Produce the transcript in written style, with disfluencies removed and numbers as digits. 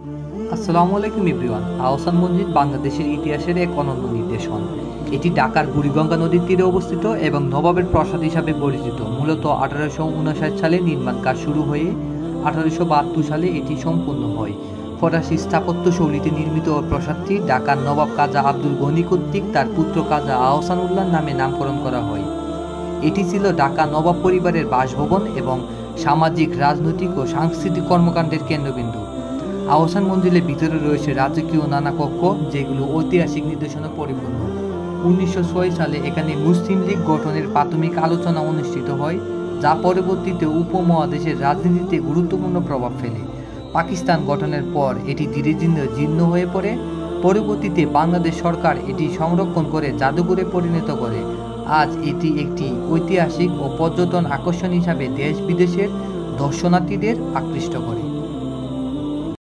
আসসালামু আলাইকুম এভরিওয়ান। আহসান মসজিদ বাংলাদেশের ইতিহাসের এক অনন্য নিদর্শন। এটি ঢাকার বুড়িগঙ্গা নদীর তীরে অবস্থিত এবং নবাবের প্রাসাদ হিসাবে পরিচিত। মূলত 1859 সালে নির্মাণ কাজ শুরু হয়ে 1872 সালে এটি সম্পূর্ণ হয়। ফরাসি স্থাপত্য শৈলীতে নির্মিত প্রাসাদটি ঢাকার নবাব কাজী আব্দুল গনি কর্তৃক তার পুত্র কাজী আহসান উল্লাহর নামে নামকরণ করা হয়। এটি ছিল ঢাকা নবাব পরিবারের বাসভবন এবং সামাজিক, রাজনৈতিক ও সাংস্কৃতিক কর্মকাণ্ডের কেন্দ্রবিন্দু। আহসান মঞ্জিলের ভিতরে রয়েছে রাজকীয় নানা কক্ষ, যেগুলো ঐতিহাসিক নিদর্শনে পরিপূর্ণ। 1906 সালে এখানে মুসলিম লীগ গঠনের প্রাথমিক আলোচনা অনুষ্ঠিত হয়, যা পরবর্তীতে উপমহাদেশের রাজনীতিতে গুরুত্বপূর্ণ প্রভাব ফেলে। পাকিস্তান গঠনের পর এটি ধীরে ধীরে জীর্ণ হয়ে পড়ে। পরবর্তীতে বাংলাদেশ সরকার এটি সংরক্ষণ করে জাদুঘরে পরিণত করে। আজ এটি একটি ঐতিহাসিক ও পর্যটন আকর্ষণ হিসাবে দেশ বিদেশের দর্শনার্থীদের আকৃষ্ট করে।